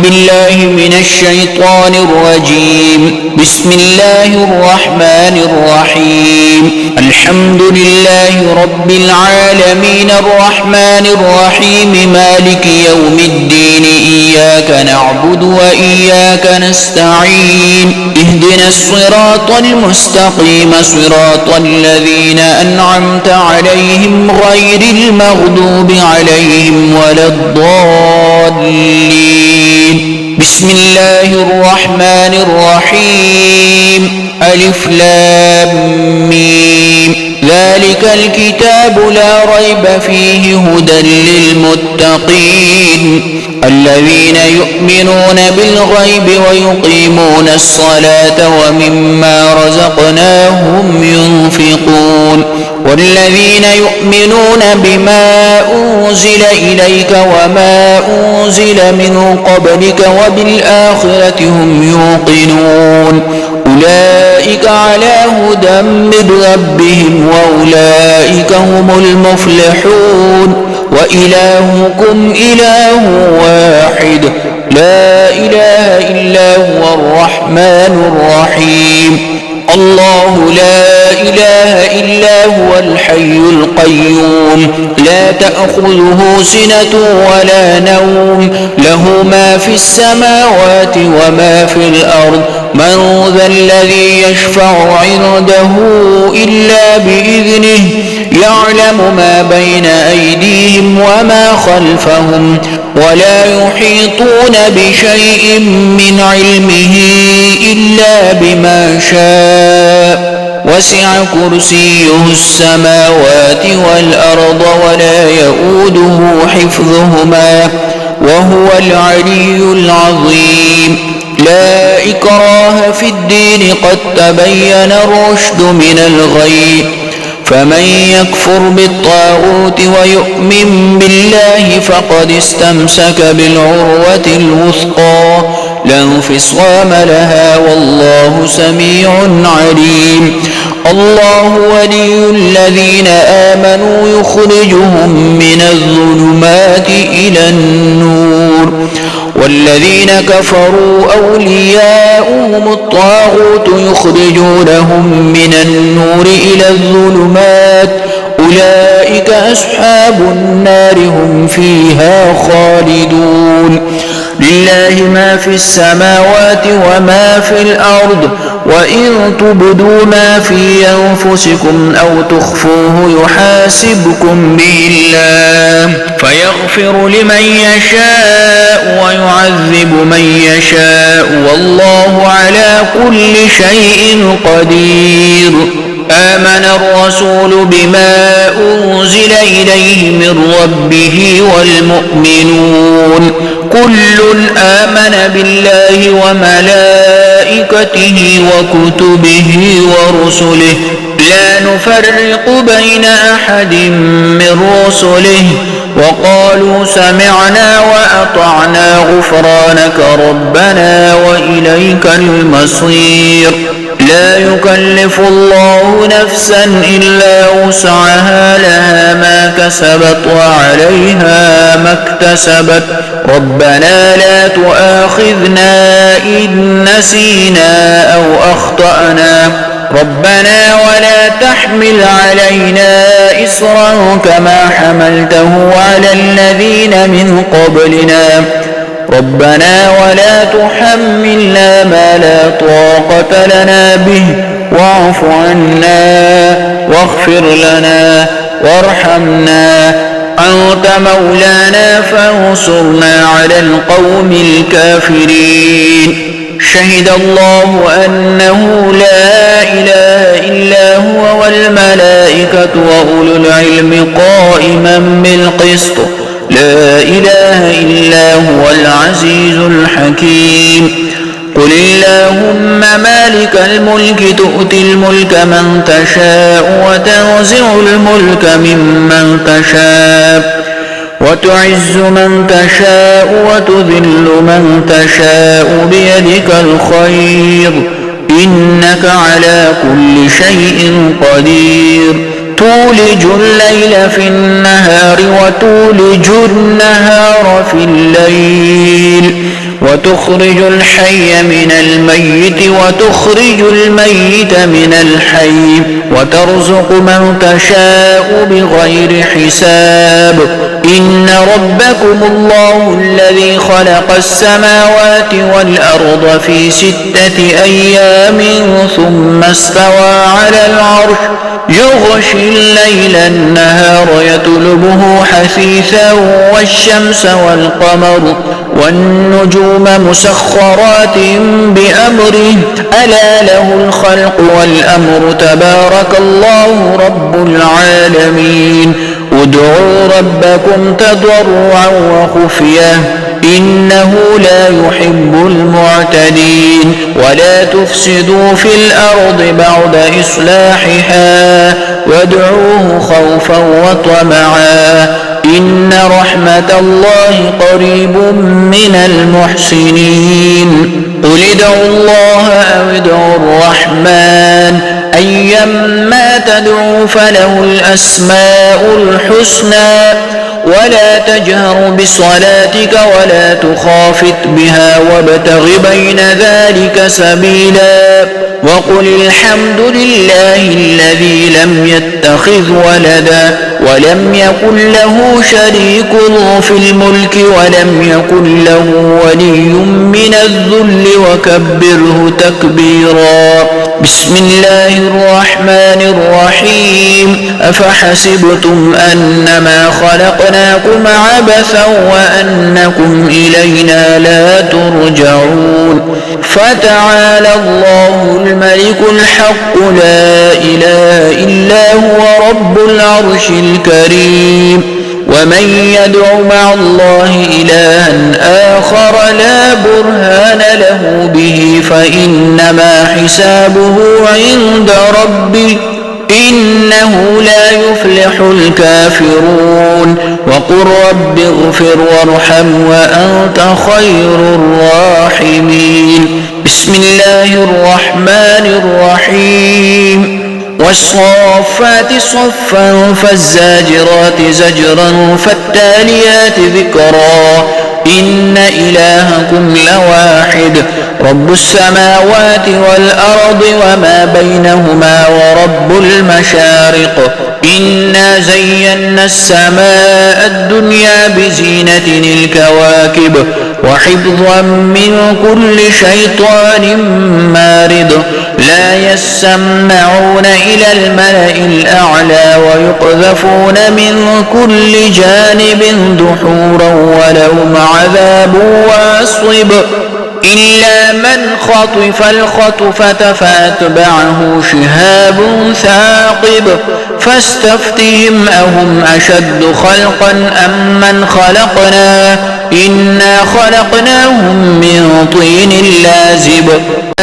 بالله من الشيطان الرجيم. بسم الله الرحمن الرحيم. الحمد لله رب العالمين الرحمن الرحيم مالك يوم الدين إياك نعبد وإياك نستعين اهدنا الصراط المستقيم صراط الذين أنعمت عليهم غير المغضوب عليهم ولا الضالين. بسم الله الرحمن الرحيم. ألف لام ميم. ذلك الكتاب لا ريب فيه هدى للمتقين الذين يؤمنون بالغيب ويقيمون الصلاة ومما رزقناهم ينفقون والذين يؤمنون بما أنزل إليك وما أنزل من قبلك وبالآخرة هم يوقنون أولئك على هدى من ربهم وأولئك هم المفلحون وإلهكم إله واحد لا إله إلا هو الرحمن الرحيم. الله لا إله إلا هو الحي القيوم لا تأخذه سنة ولا نوم له ما في السماوات وما في الأرض من ذا الذي يشفع عنده إلا بإذنه يعلم ما بين أيديهم وما خلفهم ولا يحيطون بشيء من علمه إلا بما شاء وسع كرسيه السماوات والأرض ولا يؤوده حفظهما وهو العلي العظيم. لا إكراه في الدين قد تبين الرشد من الغي فمن يكفر بالطاغوت ويؤمن بالله فقد استمسك بالعروة الوثقى لا انفصام لها والله سميع عليم. الله ولي الذين آمنوا يخرجهم من الظلمات إلى النور والذين كفروا أولياؤهم الطاغوت يخرجونهم من النور إلى الظلمات أولئك أصحاب النار هم فيها خالدون. لله ما في السماوات وما في الأرض وإن تبدوا ما في أنفسكم أو تخفوه يحاسبكم به الله فيغفر لمن يشاء ويعذب من يشاء والله على كل شيء قدير. آمن الرسول بما أنزل إليه من ربه والمؤمنون كل آمن بالله وملائكته وكتبه ورسله لا نفرق بين أحد من رسله وقالوا سمعنا وأطعنا غفرانك ربنا وإليك المصير. لا يكلف الله نفسا إلا وسعها لها ما كسبت وعليها ما اكتسبت ربنا لا تؤاخذنا إن نسينا أو أخطأنا ربنا ولا تحمل علينا إصرا كما حملته على الذين من قبلنا ربنا ولا تحملنا ما لا طاقة لنا به واعف عنا واغفر لنا وارحمنا أنت مولانا فانصرنا على القوم الكافرين. شهد الله أنه لا إله إلا هو والملائكة وأولو العلم قائما بالقسط لا إله إلا هو العزيز الحكيم. قل اللهم مالك الملك تؤتي الملك من تشاء وتنزع الملك ممن تشاء وتعز من تشاء وتذل من تشاء بيدك الخير إنك على كل شيء قدير. تولج الليل في النهار وتولج النهار في الليل وتخرج الحي من الميت وتخرج الميت من الحي وترزق من تشاء بغير حساب إن ربكم الله الذي خلق السماوات والأرض في 6 أيام ثم استوى على العرش يغشي الليل النهار يطلبه حثيثا والشمس والقمر والنجوم مسخرات بأمره ألا له الخلق والأمر تبارك الله رب العالمين ادعوا ربكم تضرعا وخفية إنه لا يحب المعتدين ولا تفسدوا في الأرض بعد إصلاحها وادعوه خوفا وطمعا إن رحمة الله قريب من المحسنين قل ادعوا الله أو ادعوا الرحمن أيما تدعوا فله الأسماء الحسنى ولا تجهر بصلاتك ولا تخافت بها وابتغ بين ذلك سبيلا وقل الحمد لله الذي لم يتخذ ولدا ولم يكن له شريك في الملك ولم يكن له ولي من الذل وكبره تكبيرا بسم الله الرحمن الرحيم أفحسبتم أنما خلقناكم عبثا وأنكم إلينا لا ترجعون فتعالى الله الملك الحق لا إله إلا هو رب العرش الكريم ومن يدع مع الله إلها آخر لا برهان له به فإنما حسابه عند ربه إنه لا يفلح الكافرون وقل رب اغفر وارحم وأنت خير الراحمين بسم الله الرحمن الرحيم والصافات صفا فالزاجرات زجرا فالتاليات ذكرا إن إلهكم لواحد رب السماوات والأرض وما بينهما ورب المشارق إنا زينا السماء الدنيا بزينة الكواكب وحفظا من كل شيطان مارد لا يسمعون إلى الملأ الأعلى ويقذفون من كل جانب دحورا ولهم عذاب واصب إلا من خطف الخطفة فأتبعه شهاب ثاقب فاستفتهم أهم أشد خلقا أم من خلقنا إنا خلقناهم من طين لازب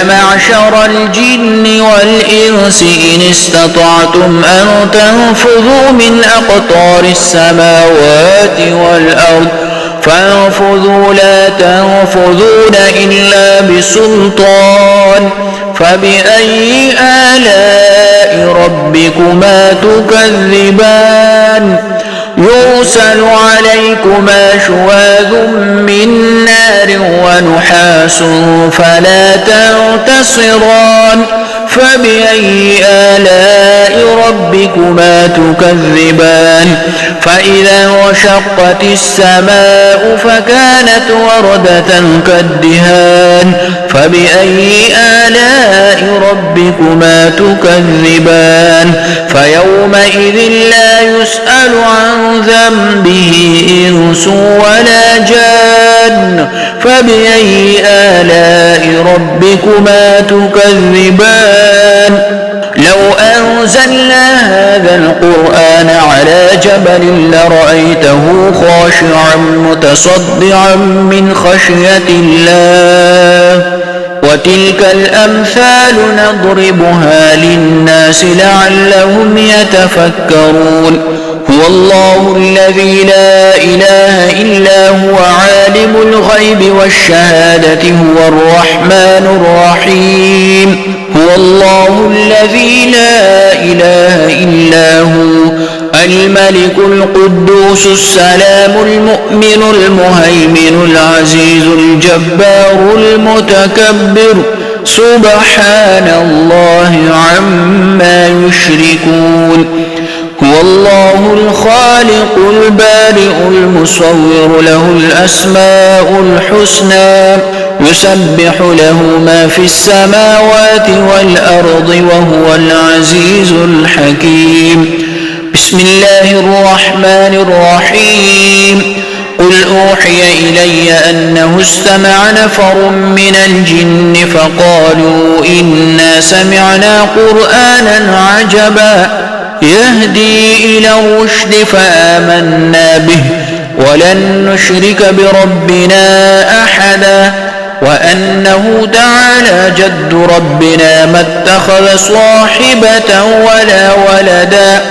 معشر الجن والإنس إن استطعتم أن تنفذوا من أقطار السماوات والأرض فانفذوا لا تنفذون إلا بسلطان فبأي آلاء ربكما تكذبان يرسل عليكما شواذ من نار ونحاس فلا تنتصران فبأي آلاء ربكما تكذبان فإذا انشقت السماء فكانت وردة كالدهان فبأي آلاء ربكما تكذبان فيومئذ لا يسأل عن ذنبه إنس ولا جان فبأي آلاء ربكما تكذبان لو أنزلنا هذا القرآن على جبل لرأيته خاشعا متصدعا من خشية الله وتلك الأمثال نضربها للناس لعلهم يتفكرون هو الله الذي لا إله إلا هو عالم الغيب والشهادة هو الرحمن الرحيم هو الله الذي لا إله إلا هو الملك القدوس السلام المؤمن المهيمن العزيز الجبار المتكبر سبحان الله عما يشركون هو الله الخالق البارئ المصور له الأسماء الحسنى يسبح له ما في السماوات والأرض وهو العزيز الحكيم بسم الله الرحمن الرحيم قل أوحي إلي أنه استمع نفر من الجن فقالوا إنا سمعنا قرآنا عجبا يهدي إلى الرشد فآمنا به ولن نشرك بربنا أحدا وأنه تعالى جد ربنا ما اتخذ صاحبة ولا ولدا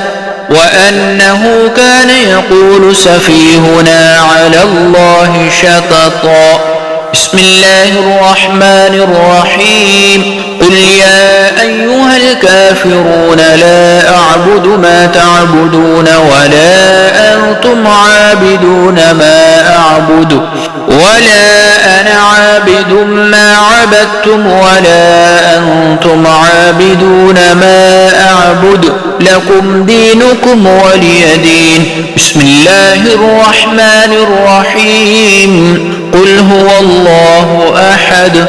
وأنه كان يقول سفيهنا على الله شططا بسم الله الرحمن الرحيم قل يا أيها الكافرون لا أعبد ما تعبدون ولا أنتم عابدون ما أعبد ولا أنا عابد ما عبدتم ولا أنتم عابدون ما أعبد لكم دينكم ولي دين بسم الله الرحمن الرحيم قل هو الله أحد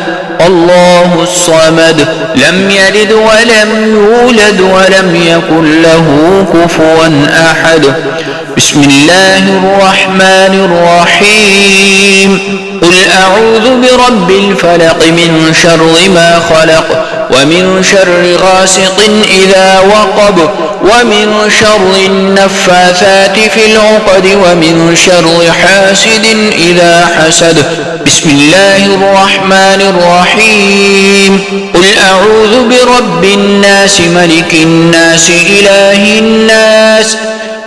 الله الصمد لم يلد ولم يولد ولم يكن له كفوا أحد بسم الله الرحمن الرحيم قل أعوذ برب الفلق من شر ما خلق ومن شر غاسق إذا وقب ومن شر النفاثات في العقد ومن شر حاسد إذا حسد بسم الله الرحمن الرحيم قل أعوذ برب الناس ملك الناس إله الناس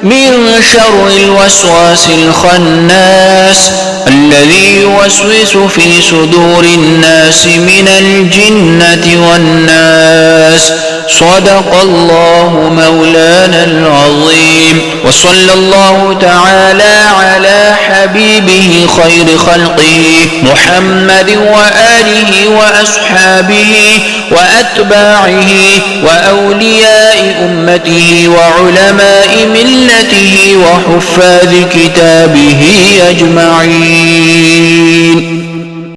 من شر الوسواس الخناس الذي يوسوس في صدور الناس من الجنة والناس صدق الله مولانا العظيم وصلى الله تعالى على حبيبه خير خلقه محمد وآله وأصحابه وأتباعه وأولياء أمته وعلماء ملته وحفاظ كتابه أجمعين